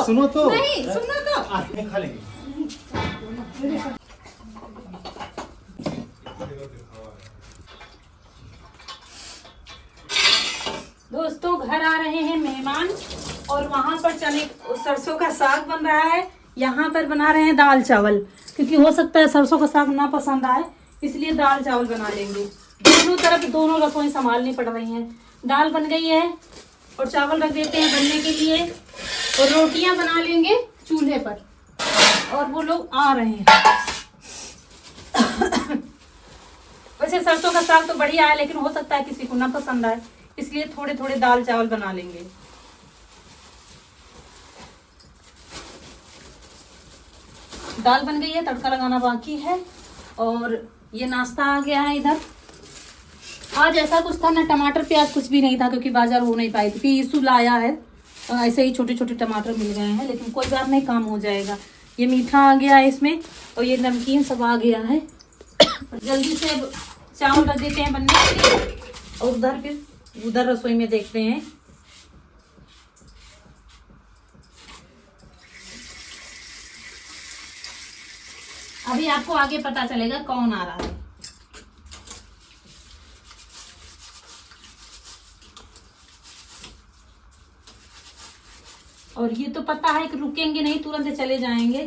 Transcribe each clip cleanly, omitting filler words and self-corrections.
सुनो तो। नहीं सुनो तो। खा लेंगे। दोस्तों घर आ रहे हैं मेहमान और वहां पर चने सरसों का साग बन रहा है। यहाँ पर बना रहे हैं दाल चावल, क्योंकि हो सकता है सरसों का साग ना पसंद आए, इसलिए दाल चावल बना लेंगे। दोनों तरफ दोनों रसोई संभालनी पड़ रही हैं। दाल बन गई है और चावल रख देते हैं बनने के लिए, और रोटियां बना लेंगे चूल्हे पर। और वो लोग आ रहे हैं। वैसे सरसों का साग तो बढ़िया है, लेकिन हो सकता है किसी को ना पसंद आए, इसलिए थोड़े थोड़े दाल चावल बना लेंगे। दाल बन गई है, तड़का लगाना बाकी है। और ये नाश्ता आ गया है इधर। आज ऐसा कुछ था ना, टमाटर प्याज कुछ भी नहीं था, क्योंकि बाजार हो नहीं पाई थी। फिर यीशु लाया है, ऐसे ही छोटे छोटे टमाटर मिल गए हैं, लेकिन कोई बात नहीं, काम हो जाएगा। ये मीठा आ गया है इसमें, और ये नमकीन सब आ गया है। जल्दी से चावल रख देते हैं बनने के लिए, और उधर फिर उधर रसोई में देखते हैं। अभी आपको आगे पता चलेगा कौन आ रहा है। और ये तो पता है कि रुकेंगे नहीं, तुरंत चले जाएंगे।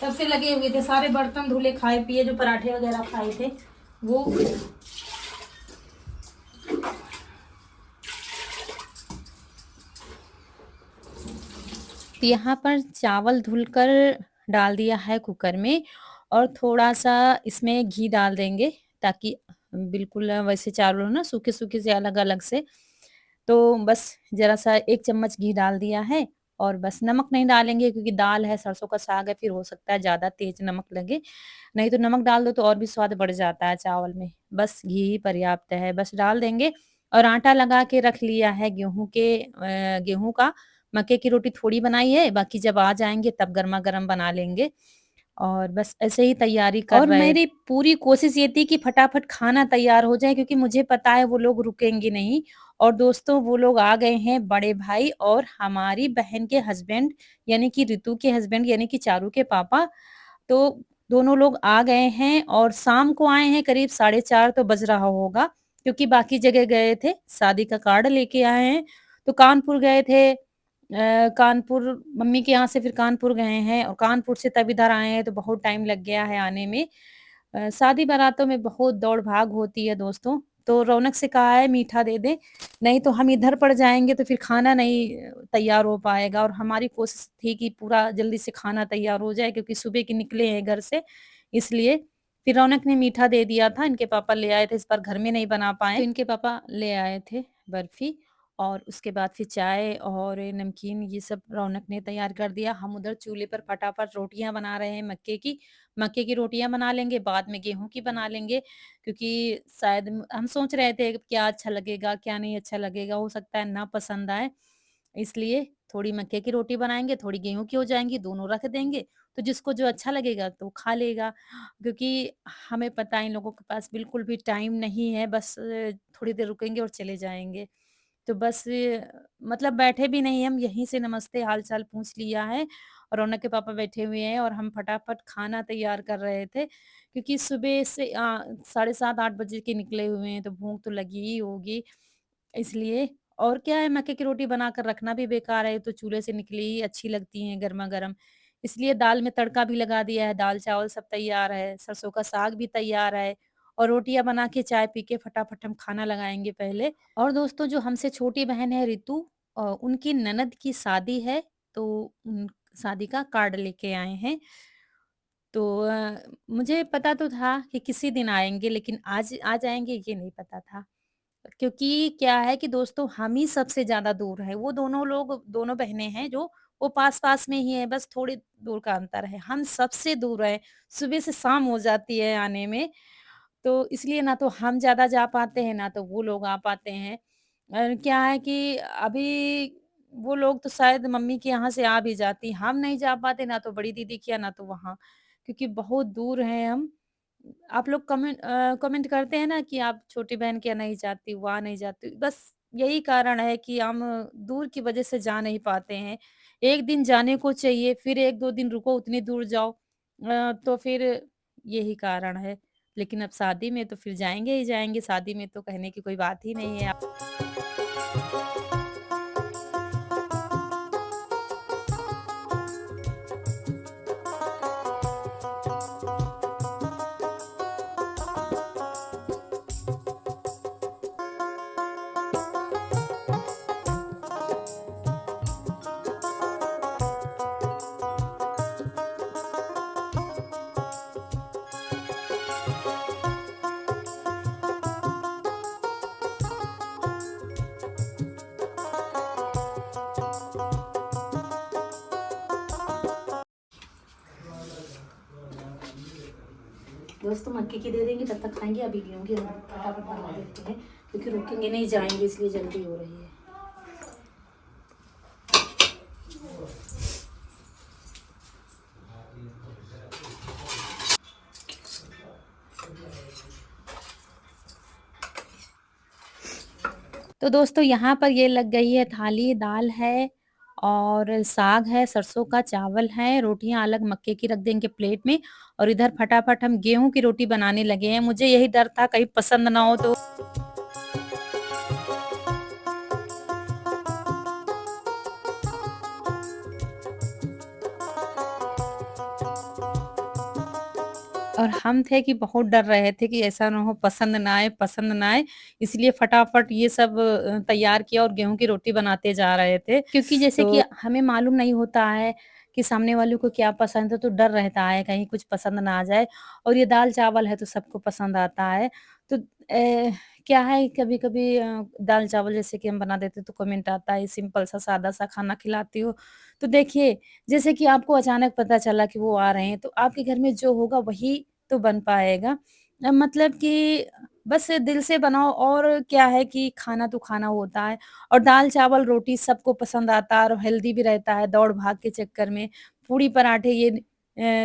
तब से लगे हुए थे, सारे बर्तन धुले, खाए पिए, जो पराठे वगैरह खाए थे वो। यहाँ पर चावल धुलकर डाल दिया है कुकर में, और थोड़ा सा इसमें घी डाल देंगे, ताकि बिल्कुल वैसे चावल हो ना सूखे सूखे से अलग अलग से। तो बस जरा सा 1 चम्मच घी डाल दिया है, और बस नमक नहीं डालेंगे, क्योंकि दाल है, सरसों का साग है, फिर हो सकता है ज़्यादा तेज नमक लगे। नहीं तो नमक डाल दो तो और भी स्वाद बढ़ जाता है चावल में। बस घी ही पर्याप्त है, बस डाल देंगे। और आटा लगा के रख लिया है गेहूँ का। मक्के की रोटी थोड़ी बनाई है, बाकी जब आ जाएँगे तब गरमा-गरम बना लेंगे। और बस ऐसे ही तैयारी कर और रहे। मेरी पूरी कोशिश ये थी कि फटाफट खाना तैयार हो जाए, क्योंकि मुझे पता है वो लोग रुकेंगे नहीं। और दोस्तों वो लोग आ गए हैं, बड़े भाई और हमारी बहन के हस्बैंड, यानी कि रितु के हस्बैंड, यानी कि चारू के पापा। तो दोनों लोग आ गए हैं और शाम को आए हैं, करीब 4:30 तो बज रहा होगा, क्योंकि बाकी जगह गए थे, शादी का कार्ड लेके आए हैं। तो कानपुर गए थे, कानपुर मम्मी के यहाँ से फिर कानपुर गए हैं, और कानपुर से तब इधर आए हैं, तो बहुत टाइम लग गया है आने में। शादी बारातों में बहुत दौड़-भाग होती है दोस्तों, तो रौनक से कहा है मीठा दे दे, नहीं तो हम इधर पड़ जाएँगे तो फिर खाना नहीं तैयार हो पाएगा। और हमारी कोशिश थी कि पूरा जल्दी से खाना तैयार हो जाए, क्योंकि सुबह के निकले हैं घर से, इसलिए। फिर रौनक ने मीठा दे दिया था, इनके पापा ले आए थे, इस बार घर में नहीं बना पाए, तो इनके पापा ले आए थे बर्फी। और उसके बाद फिर चाय और नमकीन ये सब रौनक ने तैयार कर दिया। हम उधर चूल्हे पर फटाफट रोटियाँ बना रहे हैं मक्के की। मक्के की रोटियाँ बना लेंगे, बाद में गेहूँ की बना लेंगे, क्योंकि शायद हम सोच रहे थे कि क्या अच्छा लगेगा, क्या नहीं अच्छा लगेगा, हो सकता है ना पसंद आए। इसलिए थोड़ी मक्के की रोटी बनाएँगे, थोड़ी गेहूँ की हो जाएँगी, दोनों रख देंगे, तो जिसको जो अच्छा लगेगा तो खा लेगा। क्योंकि हमें पता है इन लोगों के पास बिल्कुल भी टाइम नहीं है, बस थोड़ी देर रुकेंगे और चले जाएँगे। तो बस मतलब बैठे भी नहीं, हम यहीं से नमस्ते हाल-चाल पूछ लिया है, और रौनक के पापा बैठे हुए हैं, और हम फटाफट खाना तैयार कर रहे थे, क्योंकि सुबह से 7:30 8 बजे के निकले हुए हैं, तो भूख तो लगी ही होगी, इसलिए। और क्या है, मक्के की रोटी बनाकर रखना भी बेकार है, तो चूल्हे से निकली ही अच्छी लगती हैं गरमा-गरम। इसलिए दाल में तड़का भी लगा दिया है, दाल-चावल सब तैयार है, सरसों का साग भी तैयार है, और रोटियाँ बना के चाय पी के फटाफट हम खाना लगाएँगे पहले। और दोस्तों जो हमसे छोटी बहन है रितु, उनकी ननद की शादी है, तो उन शादी का कार्ड लेके आए हैं। तो मुझे पता तो था कि किसी दिन आएँगे, लेकिन आज आ जाएँगे ये नहीं पता था। क्योंकि क्या है कि दोस्तों हम ही सबसे ज़्यादा दूर हैं, वो दोनों लोग, दोनों बहनें हैं जो, वो पास-पास में ही हैं, बस थोड़ी दूर का अंतर है। हम सबसे दूर हैं, सुबह से शाम हो जाती है आने में, तो इसलिए ना तो हम ज़्यादा जा पाते हैं, ना तो वो लोग आ पाते हैं। क्या है कि अभी वो लोग तो शायद मम्मी के यहाँ से आ भी जाती, हम नहीं जा पाते, ना तो बड़ी दीदी के यहाँ, ना तो वहाँ, क्योंकि बहुत दूर हैं हम। आप लोग कमेंट करते हैं ना कि आप छोटी बहन के यहाँ नहीं जाती, वहाँ नहीं जाती, बस यही कारण है कि हम दूर की वजह से जा नहीं पाते हैं। 1 दिन जाने को चाहिए, फिर 1-2 दिन रुको, उतनी दूर जाओ, तो फिर यही कारण है। लेकिन अब शादी में तो फिर जाएँगे ही जाएँगे, शादी में तो कहने की कोई बात ही नहीं है। दोस्तों मक्के की दे देंगे, तब तक खाएँगे, अभी गेहूँ की फटाफट बना देते हैं, क्योंकि रुकेंगे नहीं, जाएँगे, इसलिए जल्दी हो रही है। तो दोस्तों यहाँ पर ये लग गई है थाली, दाल है और साग है, सरसों का चावल है, रोटियाँ अलग मक्के की रख देंगे प्लेट में, और इधर फटाफट हम गेहूँ की रोटी बनाने लगे हैं। मुझे यही डर था कहीं पसंद ना हो तो। और हम थे कि बहुत डर रहे थे कि ऐसा ना हो पसंद ना आए, इसलिए फटाफट ये सब तैयार किया और गेहूँ की रोटी बनाते जा रहे थे। क्योंकि जैसे कि हमें मालूम नहीं होता है कि सामने वाले को क्या पसंद है, तो डर रहता है कहीं कुछ पसंद ना आ जाए, और ये दाल-चावल है तो सबको पसंद आता है। तो क्या है कभी-कभी दाल-चावल जैसे कि हम बना देते हैं तो कमेंट आता है सिंपल सा सादा-सा खाना खिलाती हो। तो देखिए, जैसे कि आपको अचानक पता चला कि वो आ रहे हैं, तो आपके घर में जो होगा वही तो बन पाएगा। मतलब कि बस दिल से बनाओ, और क्या है कि खाना तो खाना होता है, और दाल-चावल, रोटी सबको पसंद आता है और हेल्दी भी रहता है दौड़-भाग के चक्कर में। पूड़ी-पराठे ये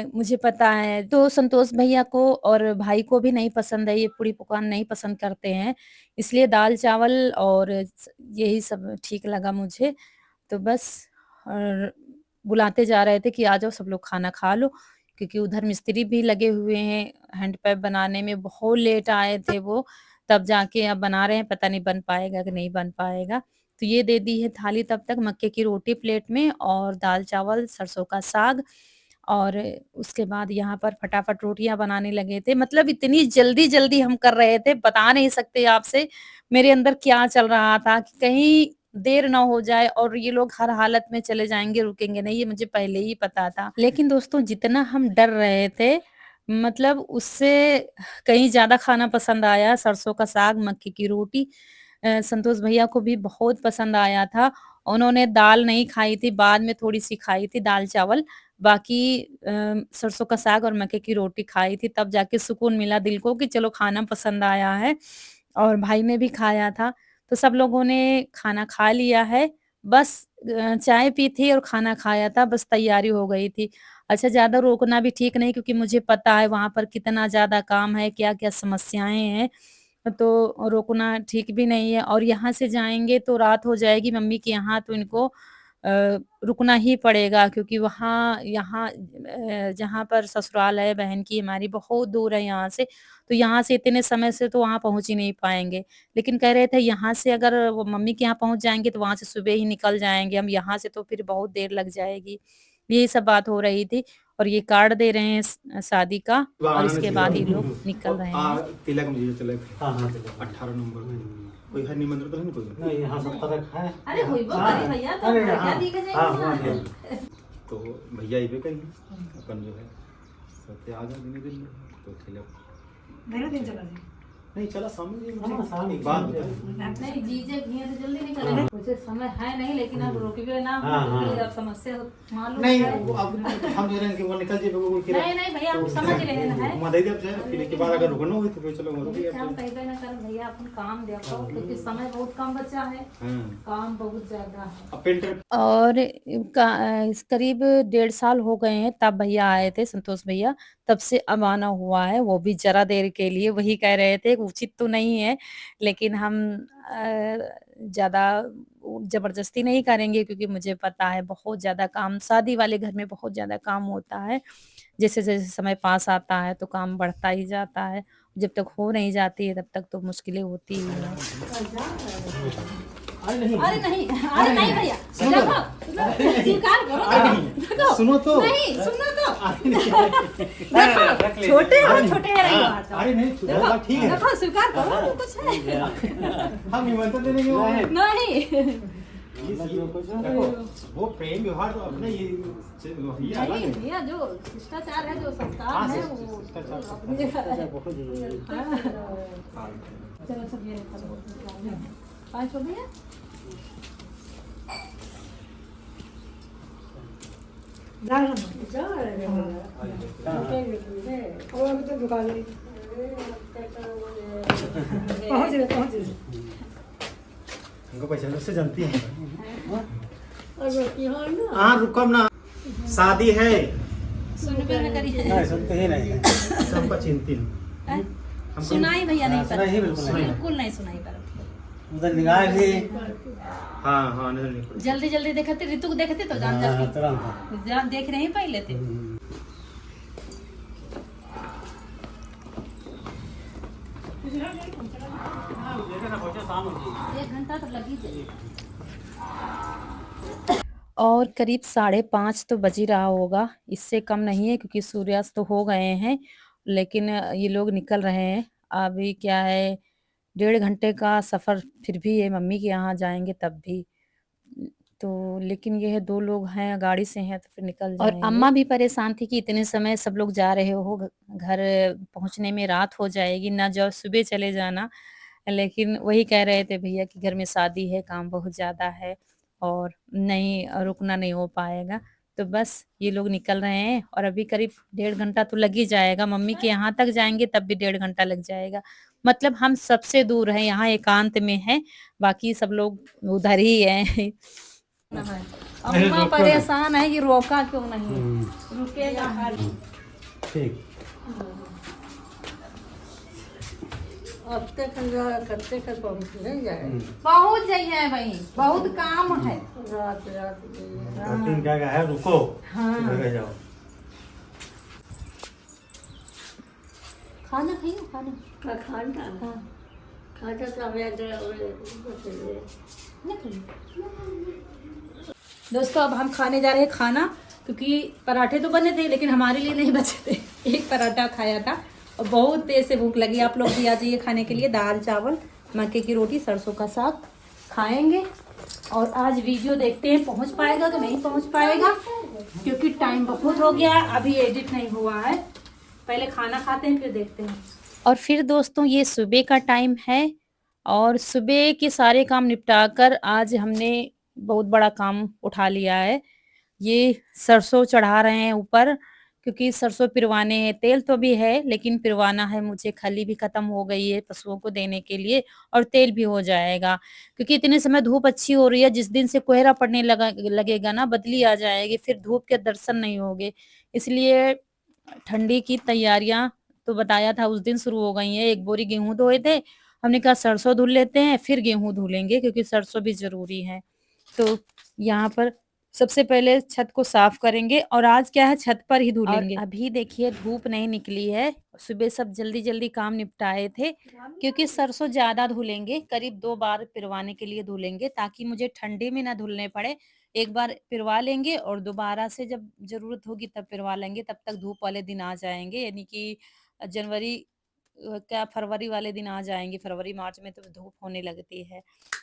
मुझे पता है, तो संतोष भैया को और भाई को भी नहीं पसंद है, ये पूड़ी-पकवान नहीं पसंद करते हैं, इसलिए दाल-चावल और यही सब ठीक लगा मुझे। तो बस और बुलाते जा रहे थे कि आ जाओ सब लोग खाना खा लो, क्योंकि उधर मिस्त्री भी लगे हुए हैं हैंड पाइप बनाने में, बहुत लेट आए थे वो, तब जाके अब बना रहे हैं, पता नहीं बन पाएगा कि नहीं बन पाएगा। तो ये दे दी है थाली तब तक, मक्के की रोटी प्लेट में और दाल-चावल, सरसों का साग, और उसके बाद यहाँ पर फटाफट रोटियाँ बनाने लगे थे। मतलब इतनी जल्दी-जल्दी हम कर रहे थे, बता नहीं सकते आपसे मेरे अंदर क्या चल रहा था कि कहीं देर ना हो जाए और ये लोग हर हालत में चले जाएँगे, रुकेंगे नहीं, ये मुझे पहले ही पता था। लेकिन दोस्तों जितना हम डर रहे थे, मतलब उससे कहीं ज़्यादा खाना पसंद आया, सरसों का साग, मक्के की रोटी। संतोष भैया को भी बहुत पसंद आया था। उन्होंने दाल नहीं खाई थी, बाद में थोड़ी-सी खाई थी दाल-चावल, बाकी सरसों का साग और मक्के की रोटी खाई थी, तब जाके सुकून मिला दिल को कि चलो खाना पसंद आया है, और भाई ने भी खाया था। तो सब लोगों ने खाना खा लिया है, बस चाय पी थी और खाना खाया था, बस तैयारी हो गई थी। अच्छा, ज़्यादा रोकना भी ठीक नहीं, क्योंकि मुझे पता है वहाँ पर कितना ज़्यादा काम है, क्या-क्या समस्याएँ हैं, तो रोकना ठीक भी नहीं है, और यहाँ से जाएँगे तो रात हो जाएगी मम्मी के यहाँ, तो इनको रुकना ही पड़ेगा, क्योंकि वहाँ यहाँ जहाँ पर ससुराल है बहन की हमारी, बहुत दूर है यहाँ से, तो यहाँ से इतने समय से तो वहाँ पहुँच ही नहीं पाएँगे। लेकिन कह रहे थे यहाँ से अगर वो मम्मी के यहाँ पहुँच जाएँगे तो वहाँ से सुबह ही निकल जाएँगे हम, यहाँ से तो फिर बहुत देर लग जाएगी। यही सब बात हो रही थी, और ये कार्ड दे रहे हैं शादी का, और इसके बाद ये लोग निकल रहे हैं। तिलक में चले थे। हाँ हाँ, तिलक 18 नंबर में कोई है निमंत्रण तो नहीं कोई? नहीं, यहाँ सब तरह है। अरे होइबो करी भैया, तो क्या दिख जाएगी। तो भैया ये भी कहीं अपन जो है सबसे आ जाए दिन तो तिलक मेरे दिन चला जी नहीं चला, सामने एक बात नहीं जीजे भैया तो जल्दी निकलेंगे। मुझे समय है नहीं, लेकिन अब रुकिए ना, हाँ, हाँ। क्योंकि अब समस्या मालूम नहीं है। वो अब हम जो रहेंगे वो निकल जाए वो नहीं नहीं भैया, आप समझ रहे हैं। घुमा दे अब जाए, फिर के बाद अगर रुकना हो तो फिर चलो रुकिए हम कहते ना कर भैया, अपन काम देखो, क्योंकि समय बहुत कम बचा है, हां काम बहुत ज्यादा है। अब पेंटर और करीब 1.5 साल हो गए हैं तब भैया आए थे, संतोष भैया, तब से अब आना हुआ है, वो भी ज़रा देर के लिए। वही कह रहे थे उचित तो नहीं है, लेकिन हम ज़्यादा ज़बरदस्ती नहीं करेंगे, क्योंकि मुझे पता है बहुत ज़्यादा काम, शादी वाले घर में बहुत ज़्यादा काम होता है। जैसे-जैसे समय पास आता है तो काम बढ़ता ही जाता है। जब तक हो नहीं जाती है तब तक तो मुश्किलें होती ही हैं। अरे नहीं अरे नहीं, अरे नहीं भैया, सुनो देखो, स्वीकार करो, अरे नहीं देखो, सुनो तो नहीं सुनो तो, अरे नहीं देखो, छोटे हो रही बात। अरे नहीं देखो, बात ठीक है देखो, स्वीकार करो, कुछ है हम निमंत्रण देने क्यों आए हैं? नहीं देखो वो प्रेम व्यवहार तो अपने ये अलग नहीं है भैया, जो शिष्टाचार है, जो संस्कार हाँ, है, वो शिष्टाचार तो अपनी जगह है। हाँ। हाँ। चलो सब ये करो, 5 हो गया। हमको पहचान से जानती है हाँ रुकम ना शादी है सुनबे न करी नहीं सुनते ही नहीं हमको चिंतित सुनाई भैया नहीं सुनाई ही बिल्कुल नहीं। बिल्कुल नहीं सुनाई पर उधर निगाह भी हाँ हाँ नजर नहीं पड़ी जल्दी जल्दी देखते, ऋतु को देखते तो जान जाती, तुरंत देख रहे हैं पहले थे। एक घंटा तो लगी जाए। और करीब 5:30 तो बज ही रहा होगा, इससे कम नहीं है, क्योंकि सूर्यास्त तो हो गए हैं, लेकिन ये लोग निकल रहे हैं। अभी क्या है, 1.5 घंटे का सफ़र फिर भी है, मम्मी के यहाँ जाएँगे तब भी। तो लेकिन ये है 2 लोग हैं, गाड़ी से हैं तो फिर निकल और जाएँगे। अम्मा भी परेशान थी कि इतने समय सब लोग जा रहे हो, घर पहुँचने में रात हो जाएगी, ना जाओ सुबह चले जाना। लेकिन वही कह रहे थे भैया कि घर में शादी है, काम बहुत ज़्यादा है और नहीं रुकना नहीं हो पाएगा। तो बस ये लोग निकल रहे हैं और अभी करीब 1.5 घंटा तो लग ही जाएगा। मम्मी के यहाँ तक जाएँगे तब भी 1.5 घंटा लग जाएगा। मतलब हम सबसे दूर हैं, यहाँ एकांत में हैं, बाकी सब लोग उधर ही हैं। अम्मा परेशान है कि रोका क्यों नहीं, रुकेगा। ठीक पहुँच जाइए भाई, बहुत काम है। तीन क्या है रुको हाँ। जाओ खाना खाइए, खाना दोस्तों, अब हम खाने जा रहे हैं खाना, क्योंकि पराठे तो बने थे लेकिन हमारे लिए नहीं बचे थे। एक पराठा खाया था और बहुत तेज से भूख लगी। आप लोग भी आ जाइए खाने के लिए। दाल चावल, मक्के की रोटी, सरसों का साग खाएंगे। और आज वीडियो देखते हैं पहुंच पाएगा कि नहीं पहुंच पाएगा, क्योंकि टाइम बहुत हो गया है, अभी एडिट नहीं हुआ है। पहले खाना खाते हैं फिर देखते हैं। और फिर दोस्तों ये सुबह का टाइम है और सुबह के सारे काम निपटाकर आज हमने बहुत बड़ा काम उठा लिया है। ये सरसों चढ़ा रहे हैं ऊपर, क्योंकि सरसों पिरवाने हैं। तेल तो भी है लेकिन पिरवाना है मुझे, खली भी खत्म हो गई है पशुओं को देने के लिए और तेल भी हो जाएगा, क्योंकि इतने समय धूप अच्छी हो रही है। जिस दिन से कोहरा पड़ने लगेगा ना, बदली आ जाएगी, फिर धूप के दर्शन नहीं होंगे। इसलिए ठंडी की तैयारियां तो बताया था उस दिन शुरू हो गई हैं। 1 बोरी गेहूं धोए थे, हमने कहा सरसों धुल लेते हैं फिर गेहूं धुलेंगे, क्योंकि सरसों भी जरूरी है। तो यहाँ पर सबसे पहले छत को साफ करेंगे और आज क्या है, छत पर ही धुलेंगे। और अभी देखिए धूप नहीं निकली है, सुबह सब जल्दी-जल्दी काम निपटाए थे, क्योंकि सरसों ज़्यादा धुलेंगे, करीब 2 बार पिरवाने के लिए धुलेंगे, ताकि मुझे ठंडी में ना धुलने पड़े। एक बार पिरवा लेंगे और दोबारा से जब ज़रूरत होगी तब पिरवा लेंगे, तब तक धूप वाले दिन आ जाएँगे, यानी कि जनवरी क्या फरवरी वाले दिन आ जाएँगे। फरवरी-मार्च में तो धूप होने लगती है,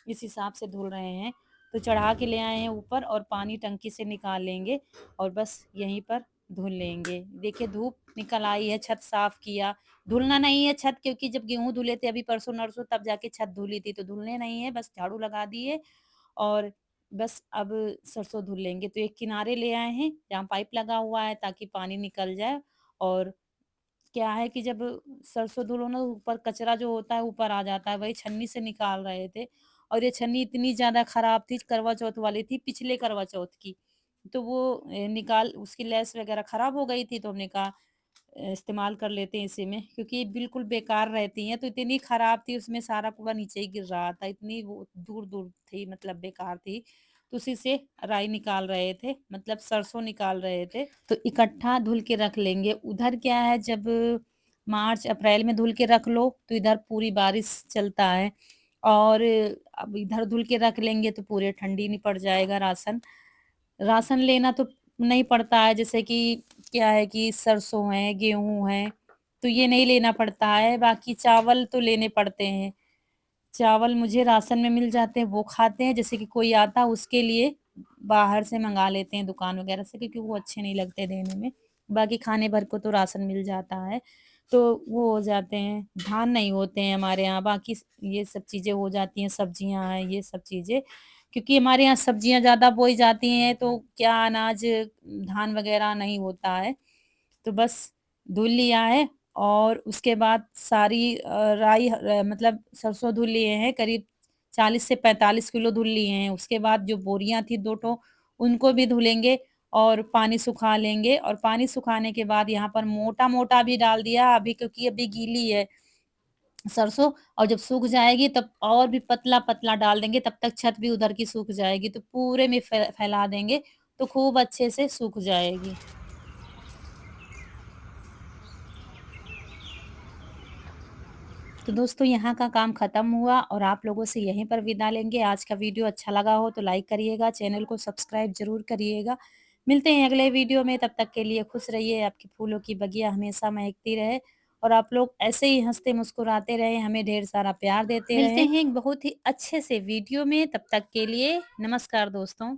इस हिसाब से धुल रहे हैं। तो चढ़ा के ले आए हैं ऊपर और पानी टंकी से निकाल लेंगे और बस यहीं पर धुल लेंगे। देखिए धूप निकल आई है, छत साफ किया। धुलना नहीं है छत, क्योंकि जब गेहूँ धुले थे अभी परसों-नरसों, तब जाके छत धुली थी, तो धुलने नहीं है, बस झाड़ू लगा दिए और बस अब सरसों धुल लेंगे। तो एक किनारे ले आए हैं जहाँ पाइप लगा हुआ है ताकि पानी निकल जाए। और क्या है कि जब सरसों धुलो ना, ऊपर कचरा जो होता है ऊपर आ जाता है, वही छन्नी से निकाल रहे थे। और ये छन्नी इतनी ज़्यादा खराब थी, करवा चौथ वाली थी, पिछले करवा चौथ की। तो वो निकाल उसकी लेस वगैरह खराब हो गई थी, तो हमने कहा इस्तेमाल कर लेते हैं इसी में, क्योंकि ये बिल्कुल बेकार रहती हैं। तो इतनी खराब थी, उसमें सारा कूड़ा नीचे ही गिर रहा था, इतनी वो दूर-दूर थी, मतलब बेकार थी। तो उसी से राई निकाल रहे थे, मतलब सरसों निकाल रहे थे। तो इकट्ठा धुल के रख लेंगे। उधर क्या है, जब मार्च अप्रैल में धुल के रख लो तो इधर पूरी बारिश चलता है, और अब इधर धुल के रख लेंगे तो पूरे ठंडी नहीं पड़ जाएगा राशन। राशन लेना तो नहीं पड़ता है, जैसे कि क्या है कि सरसों है, गेहूँ है, तो ये नहीं लेना पड़ता है। बाकी चावल तो लेने पड़ते हैं। चावल मुझे राशन में मिल जाते हैं, वो खाते हैं। जैसे कि कोई आता है उसके लिए बाहर से मँगा लेते हैं दुकान वगैरह से, क्योंकि वो अच्छे नहीं लगते देने में। बाकी खाने भर को तो राशन मिल जाता है, तो वो हो जाते हैं। धान नहीं होते हैं हमारे यहाँ, बाकी ये सब चीज़ें हो जाती हैं, सब्जियाँ हैं, ये सब चीज़ें। क्योंकि हमारे यहाँ सब्जियाँ ज़्यादा बोई जाती हैं, तो क्या अनाज धान वगैरह नहीं होता है। तो बस धुल लिया है, और उसके बाद सारी राई मतलब सरसों धुल लिए हैं, करीब 40 से 45 किलो धुल लिए हैं। उसके बाद जो बोरियाँ थी 2 ठो, उनको भी धुलेंगे और पानी सुखा लेंगे। और पानी सुखाने के बाद यहाँ पर मोटा-मोटा भी डाल दिया अभी, क्योंकि अभी गीली है सरसों। और जब सूख जाएगी तब और भी पतला-पतला डाल देंगे, तब तक छत भी उधर की सूख जाएगी, तो पूरे में फैला देंगे, तो खूब अच्छे से सूख जाएगी। तो दोस्तों, यहाँ का काम खत्म हुआ और आप लोगों से यहीं पर विदा लेंगे। आज का वीडियो अच्छा लगा हो तो लाइक करिएगा, चैनल को सब्सक्राइब ज़रूर करिएगा। मिलते हैं अगले वीडियो में, तब तक के लिए खुश रहिए, आपके फूलों की बगिया हमेशा महकती रहे और आप लोग ऐसे ही हँसते मुस्कुराते रहें, हमें ढेर सारा प्यार देते रहें। मिलते हैं एक बहुत ही अच्छे से वीडियो में, तब तक के लिए नमस्कार दोस्तों।